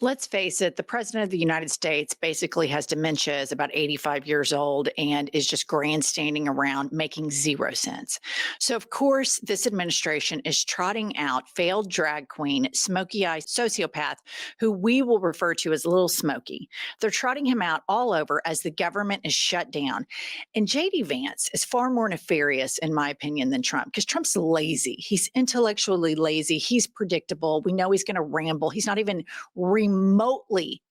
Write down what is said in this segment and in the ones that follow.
Let's face it, the president of the United States basically has dementia, is about 85 years old, and is just grandstanding around making zero sense. So, of course, this administration is trotting out failed drag queen, smoky eye sociopath, who we will refer to as Lil Smokey. They're trotting him out all over as the government is shut down. And JD Vance is far more nefarious, in my opinion, than Trump, because Trump's lazy. He's intellectually lazy. He's predictable. We know he's going to ramble. He's not even remotely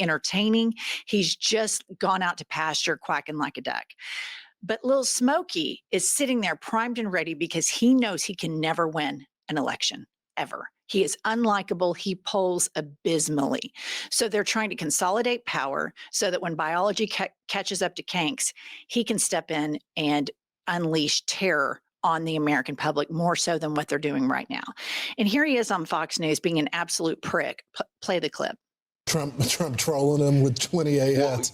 entertaining. He's just gone out to pasture quacking like a duck. But Lil Smokey is sitting there primed and ready because he knows he can never win an election ever. He is unlikable. He polls abysmally. So they're trying to consolidate power so that when biology catches up to Kanks, he can step in and unleash terror on the American public more so than what they're doing right now. And here he is on Fox News being an absolute prick. Play the clip. Trump trolling him with 28 hats.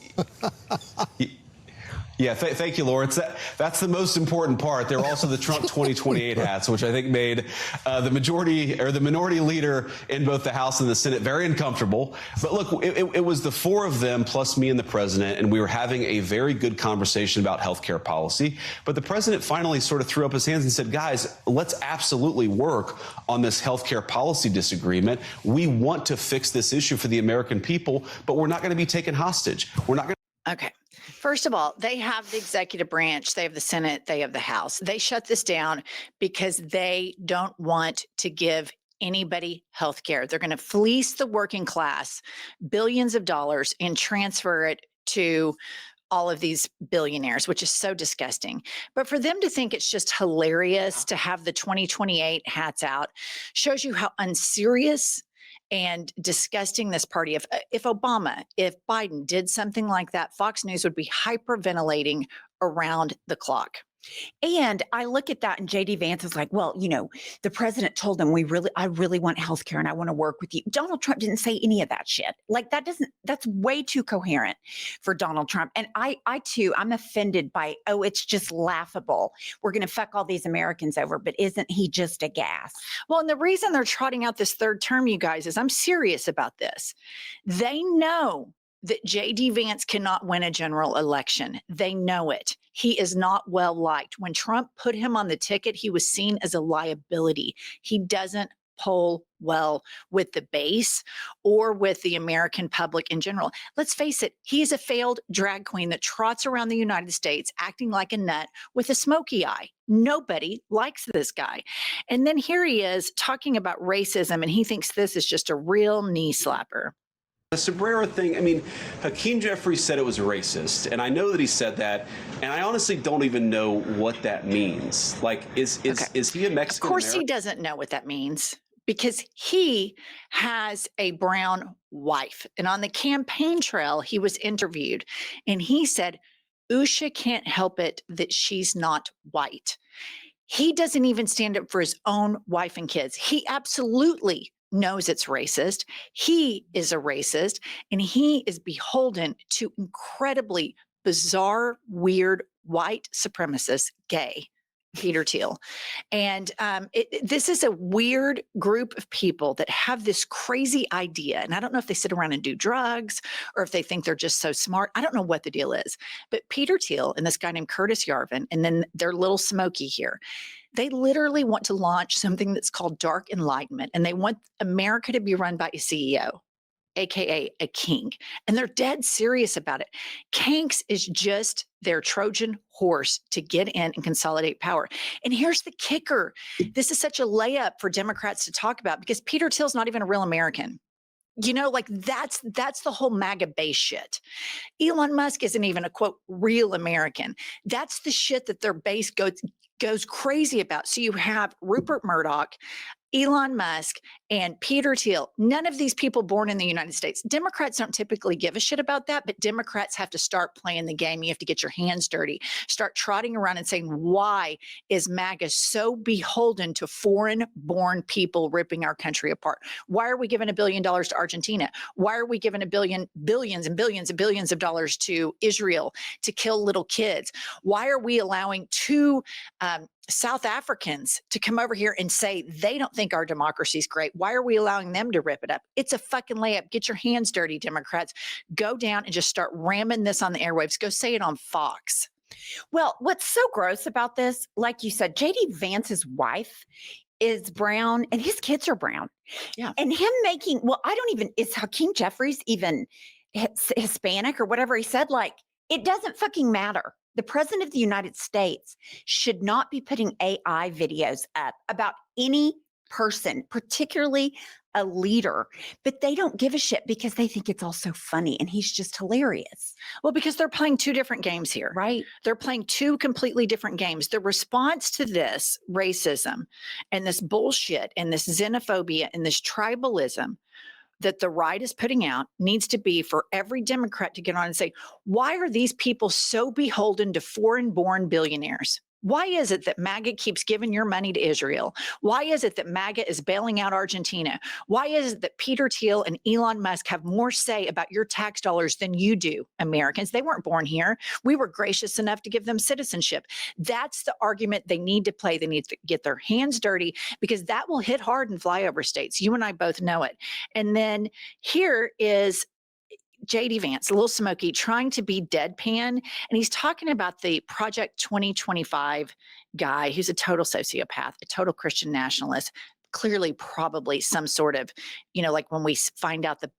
Yeah, thank you, Lawrence. That's the most important part. There are also the Trump 2028 hats, which I think made the minority leader in both the House and the Senate very uncomfortable. But look, it was the four of them plus me and the president, and we were having a very good conversation about health care policy. But the president finally sort of threw up his hands and said, guys, let's absolutely work on this health care policy disagreement. We want to fix this issue for the American people, but we're not going to be taken hostage. We're not going to. Okay. First of all, they have the executive branch, they have the Senate, they have the House. They shut this down because they don't want to give anybody health care. They're going to fleece the working class billions of dollars and transfer it to all of these billionaires, which is so disgusting. But for them to think it's just hilarious to have the 2028 hats out shows you how unserious and disgusting this party. If Biden did something like that, Fox News would be hyperventilating around the clock. And I look at that and JD Vance is like, well, the president told them I really want health care and I want to work with you. Donald Trump didn't say any of that shit. Like that's way too coherent for Donald Trump. And I too, I'm offended by, it's just laughable. We're going to fuck all these Americans over, but isn't he just a gas? Well, and the reason they're trotting out this third term, you guys, is I'm serious about this. They know that JD Vance cannot win a general election. They know it. He is not well liked. When Trump put him on the ticket, he was seen as a liability. He doesn't poll well with the base or with the American public in general. Let's face it, he is a failed drag queen that trots around the United States acting like a nut with a smoky eye. Nobody likes this guy. And then here he is talking about racism, and he thinks this is just a real knee slapper. The sombrero thing, I mean, Hakeem Jeffries said it was racist, and I know that he said that, and I honestly don't even know what that means. Like, is he a Mexican-American? Of course he doesn't know what that means, because he has a brown wife. And on the campaign trail, he was interviewed, and he said, Usha can't help it that she's not white. He doesn't even stand up for his own wife and kids. He absolutely knows it's racist. He is a racist, and he is beholden to incredibly bizarre, weird, white supremacist gay Peter Thiel. And this is a weird group of people that have this crazy idea. And I don't know if they sit around and do drugs or if they think they're just so smart. I don't know what the deal is. But Peter Thiel and this guy named Curtis Yarvin, and then their little Smokey here, they literally want to launch something that's called dark enlightenment. And they want America to be run by a CEO, AKA a king. And they're dead serious about it. Kanks is just their Trojan horse to get in and consolidate power. And here's the kicker. This is such a layup for Democrats to talk about because Peter Thiel's not even a real American. That's the whole MAGA base shit. Elon Musk isn't even a, quote, real American. That's the shit that their base goes crazy about. So you have Rupert Murdoch, Elon Musk, and Peter Thiel. None of these people born in the United States. Democrats don't typically give a shit about that, but Democrats have to start playing the game. You have to get your hands dirty, start trotting around and saying, why is MAGA so beholden to foreign-born people ripping our country apart? Why are we giving $1 billion to Argentina? Why are we giving billions and billions of dollars to Israel to kill little kids? Why are we allowing two South Africans to come over here and say they don't think our democracy is great. Why are we allowing them to rip it up? It's a fucking layup. Get your hands dirty, Democrats. Go down and just start ramming this on the airwaves. Go say it on Fox. Well, what's so gross about this, like you said, JD Vance's wife is brown and his kids are brown. Yeah. And him making, well, I don't even, is Hakeem Jeffries even Hispanic or whatever he said? Like, it doesn't fucking matter. The president of the United States should not be putting AI videos up about any person, particularly a leader, but they don't give a shit because they think it's all so funny and he's just hilarious. Well, because they're playing two different games here. Right. They're playing two completely different games. The response to this racism and this bullshit and this xenophobia and this tribalism that the right is putting out needs to be for every Democrat to get on and say, why are these people so beholden to foreign-born billionaires? Why is it that MAGA keeps giving your money to Israel? Why is it that MAGA is bailing out Argentina? Why is it that Peter Thiel and Elon Musk have more say about your tax dollars than you do, Americans? They weren't born here. We were gracious enough to give them citizenship. That's the argument they need to play. They need to get their hands dirty because that will hit hard in flyover states. You and I both know it. And then here is JD Vance, Lil Smokey, trying to be deadpan. And he's talking about the Project 2025 guy who's a total sociopath, a total Christian nationalist, clearly probably some sort of, like when we find out the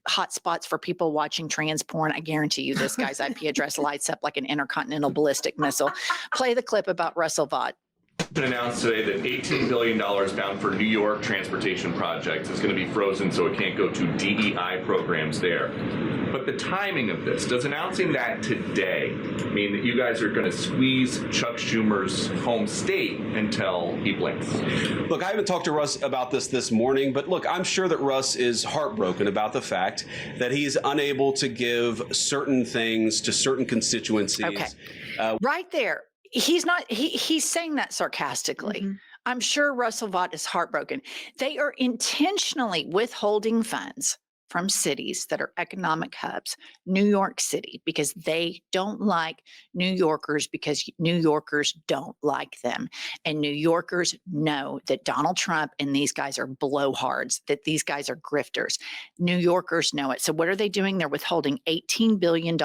hot spots for people watching trans porn, I guarantee you this guy's IP address lights up like an intercontinental ballistic missile. Play the clip about Russell Vought. It's been announced today that $18 billion bound for New York transportation projects is going to be frozen so it can't go to DEI programs there. But the timing of this, does announcing that today mean that you guys are going to squeeze Chuck Schumer's home state until he blinks? Look, I haven't talked to Russ about this morning, but look, I'm sure that Russ is heartbroken about the fact that he's unable to give certain things to certain constituencies. Okay. Right there. He's saying that sarcastically. Mm-hmm. I'm sure Russell Vought is heartbroken. They are intentionally withholding funds from cities that are economic hubs, New York City, because they don't like New Yorkers because New Yorkers don't like them. And New Yorkers know that Donald Trump and these guys are blowhards, that these guys are grifters. New Yorkers know it. So what are they doing? They're withholding $18 billion.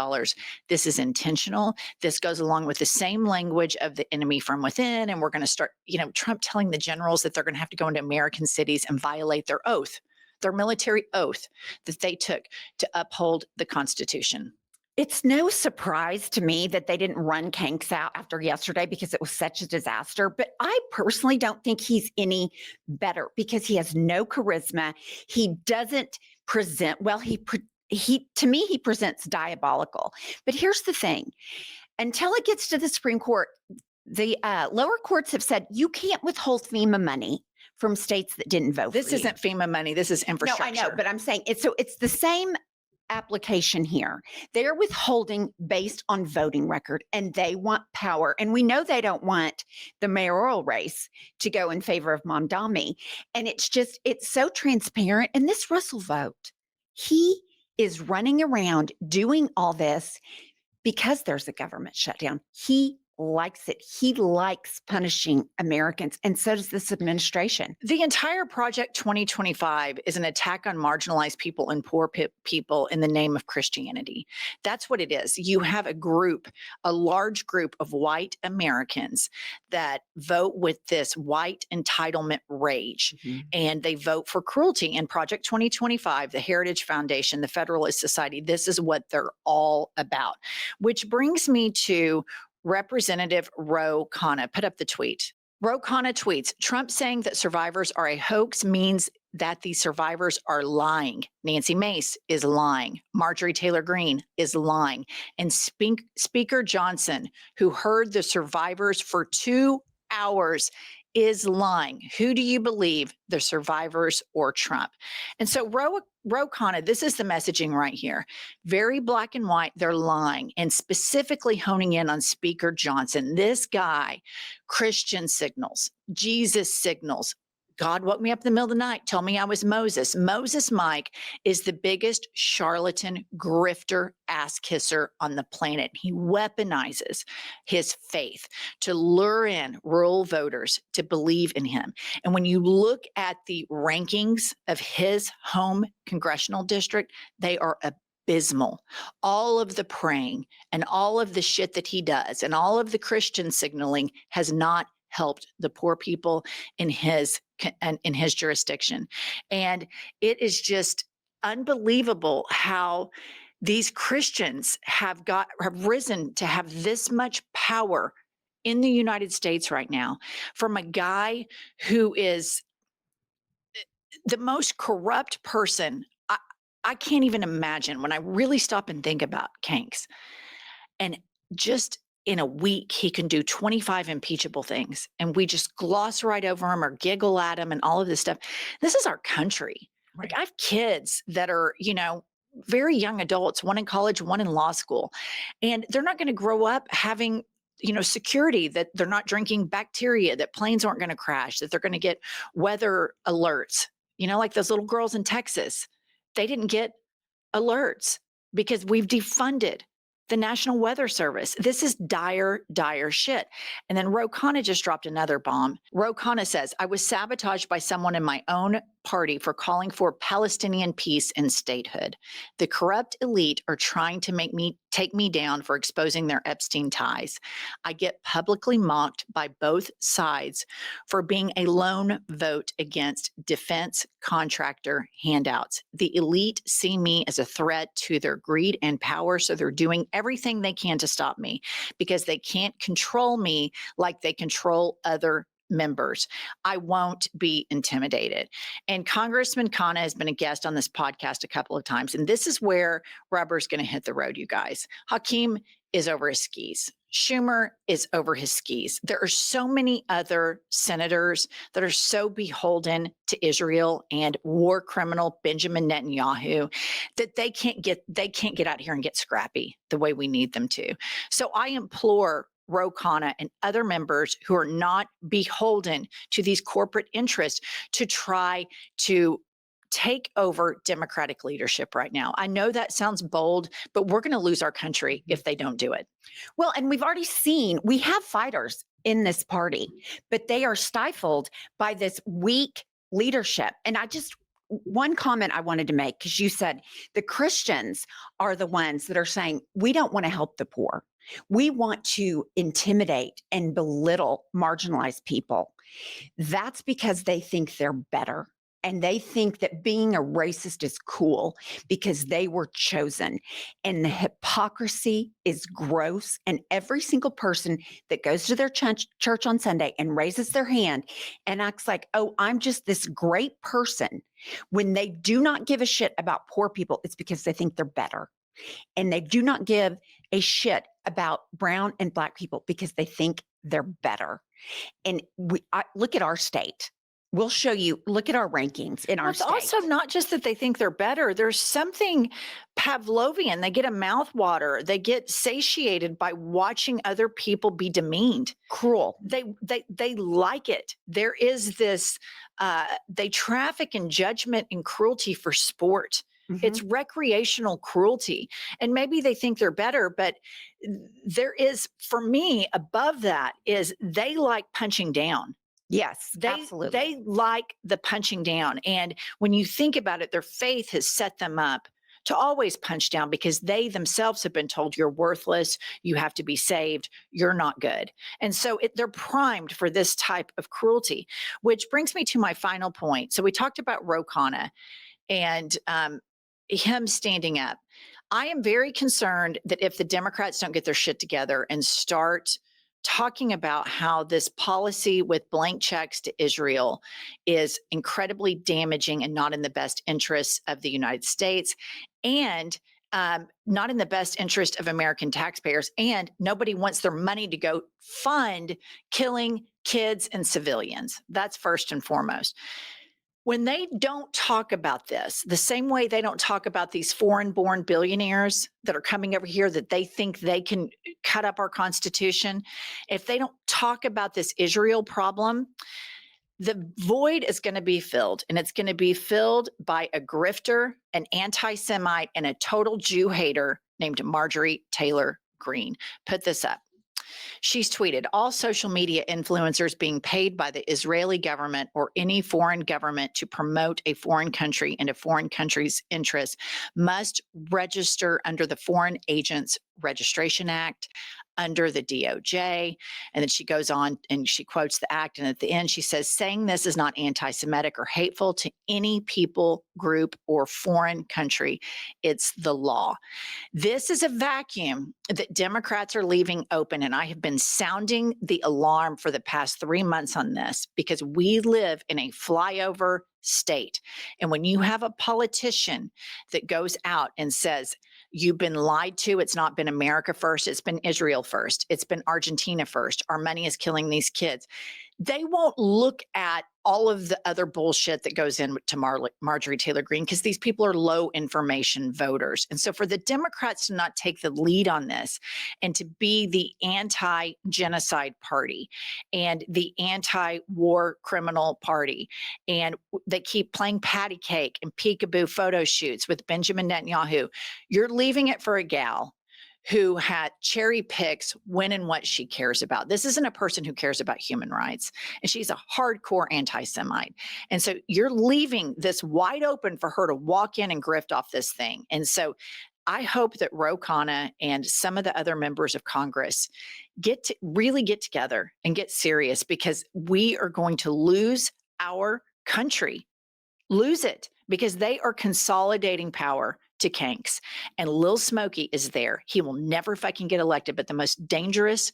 This is intentional. This goes along with the same language of the enemy from within. And we're going to start, Trump telling the generals that they're going to have to go into American cities and violate their oath, their military oath that they took to uphold the Constitution. It's no surprise to me that they didn't run Kanks out after yesterday because it was such a disaster. But I personally don't think he's any better because he has no charisma. He doesn't present well. To me, he presents diabolical. But here's the thing. Until it gets to the Supreme Court, the lower courts have said you can't withhold FEMA money from states that didn't vote. This isn't FEMA money. This is infrastructure. No, I know, but I'm saying it's the same application here. They're withholding based on voting record and they want power. And we know they don't want the mayoral race to go in favor of Mamdani. And it's so transparent. And this Russell Vought, he is running around doing all this because there's a government shutdown. He likes it. He likes punishing Americans, and so does this administration. The entire Project 2025 is an attack on marginalized people and poor people in the name of Christianity. That's what it is. You have a large group of white Americans that vote with this white entitlement rage, and they vote for cruelty. And Project 2025, the Heritage Foundation, the Federalist Society, this is what they're all about. Which brings me to Representative Ro Khanna. Put up the tweet. Ro Khanna tweets, Trump saying that survivors are a hoax means that the survivors are lying. Nancy Mace is lying. Marjorie Taylor Greene is lying. And Speaker Johnson, who heard the survivors for 2 hours, is lying. Who do you believe, the survivors or Trump? And so Ro Khanna, this is the messaging right here. Very black and white, they're lying, and specifically honing in on Speaker Johnson. This guy, Christian signals, Jesus signals, God woke me up in the middle of the night, told me I was Moses. Moses Mike is the biggest charlatan, grifter, ass kisser on the planet. He weaponizes his faith to lure in rural voters to believe in him. And when you look at the rankings of his home congressional district, they are abysmal. All of the praying and all of the shit that he does and all of the Christian signaling has not helped the poor people in his jurisdiction. And it is just unbelievable how these Christians have risen to have this much power in the United States right now, from a guy who is the most corrupt person. I can't even imagine when I really stop and think about Kanks. And just in a week, he can do 25 impeachable things. And we just gloss right over him or giggle at him and all of this stuff. This is our country. Right. Like, I have kids that are, very young adults, one in college, one in law school. And they're not going to grow up having security, that they're not drinking bacteria, that planes aren't going to crash, that they're going to get weather alerts. Like those little girls in Texas, they didn't get alerts because we've defunded the National Weather Service. This is dire, dire shit. And then Ro Khanna just dropped another bomb. Ro Khanna says, I was sabotaged by someone in my own party for calling for Palestinian peace and statehood. The corrupt elite are trying to take me down for exposing their Epstein ties. I get publicly mocked by both sides for being a lone vote against defense contractor handouts. The elite see me as a threat to their greed and power, so they're doing everything they can to stop me because they can't control me like they control other members. I won't be intimidated. And Congressman Khanna has been a guest on this podcast a couple of times. And this is where rubber's going to hit the road, you guys. Hakeem is over his skis. Schumer is over his skis. There are so many other senators that are so beholden to Israel and war criminal Benjamin Netanyahu that they can't get out here and get scrappy the way we need them to. So I implore Ro Khanna and other members who are not beholden to these corporate interests to try to take over Democratic leadership right now. I know that sounds bold, but we're going to lose our country if they don't do it. Well, and we've already seen, we have fighters in this party, but they are stifled by this weak leadership. And one comment I wanted to make, because you said the Christians are the ones that are saying, we don't want to help the poor. We want to intimidate and belittle marginalized people. That's because they think they're better. And they think that being a racist is cool because they were chosen. And the hypocrisy is gross. And every single person that goes to their church on Sunday and raises their hand and acts like, oh, I'm just this great person, when they do not give a shit about poor people, it's because they think they're better. And they do not give a shit about brown and Black people because they think they're better. And look at our state. We'll show you, look at our rankings in our state. It's also not just that they think they're better. There's something Pavlovian. They get a mouthwater. They get satiated by watching other people be demeaned. Cruel. They like it. There is this, they traffic in judgment and cruelty for sport. Mm-hmm. It's recreational cruelty. And maybe they think they're better, but there is, for me, above that is they like punching down. Yes, absolutely. They like the punching down. And when you think about it, their faith has set them up to always punch down because they themselves have been told you're worthless, you have to be saved, you're not good. And so they're primed for this type of cruelty, which brings me to my final point. So we talked about Ro Khanna and him standing up. I am very concerned that if the Democrats don't get their shit together and start talking about how this policy with blank checks to Israel is incredibly damaging and not in the best interests of the United States and not in the best interest of American taxpayers. And nobody wants their money to go fund killing kids and civilians. That's first and foremost. When they don't talk about this, the same way they don't talk about these foreign-born billionaires that are coming over here that they think they can cut up our Constitution, if they don't talk about this Israel problem, The void is going to be filled, and it's going to be filled by a grifter, an anti-Semite, and a total Jew hater named Marjorie Taylor Greene. Put this up. She's tweeted, all social media influencers being paid by the Israeli government or any foreign government to promote a foreign country and a foreign country's interests must register under the Foreign Agents Registration Act, under the DOJ. And then she goes on and she quotes the act. And at the end, she says, saying this is not anti-Semitic or hateful to any people, group, or foreign country. It's the law. This is a vacuum that Democrats are leaving open. And I have been sounding the alarm for the past 3 months on this because we live in a flyover state. And when you have a politician that goes out and says, you've been lied to, it's not been America first, it's been Israel first, it's been Argentina first, our money is killing these kids. They won't look at all of the other bullshit that goes into Marjorie Taylor Greene because these people are low information voters. And so for the Democrats to not take the lead on this and to be the anti-genocide party and the anti-war criminal party, and they keep playing patty cake and peekaboo photo shoots with Benjamin Netanyahu, you're leaving it for a gal who had cherry picks when and what she cares about. This isn't a person who cares about human rights, and she's a hardcore anti-Semite. And so you're leaving this wide open for her to walk in and grift off this thing. And so I hope that Ro Khanna and some of the other members of Congress really get together and get serious, because we are going to lose our country, lose it, because they are consolidating power to Kanks. And Lil Smokey is there. He will never fucking get elected. But the most dangerous,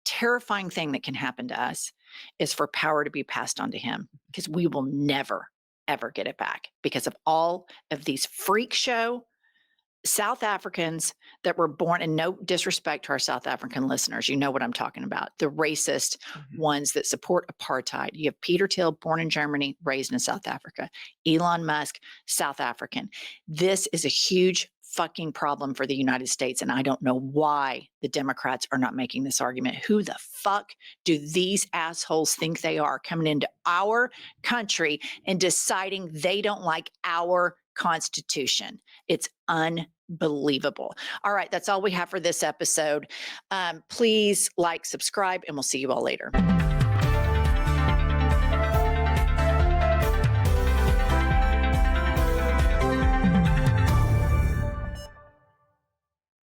terrifying thing that can happen to us is for power to be passed on to him, because we will never, ever get it back because of all of these freak show South Africans that were born, and no disrespect to our South African listeners, you know what I'm talking about, the racist ones that support apartheid. You have Peter Thiel, born in Germany, raised in South Africa. Elon Musk, South African. This is a huge fucking problem for the United States, and I don't know why the Democrats are not making this argument. Who the fuck do these assholes think they are, coming into our country and deciding they don't like our Constitution? It's unbelievable. All right, that's all we have for this episode. Please like, subscribe, and we'll see you all later.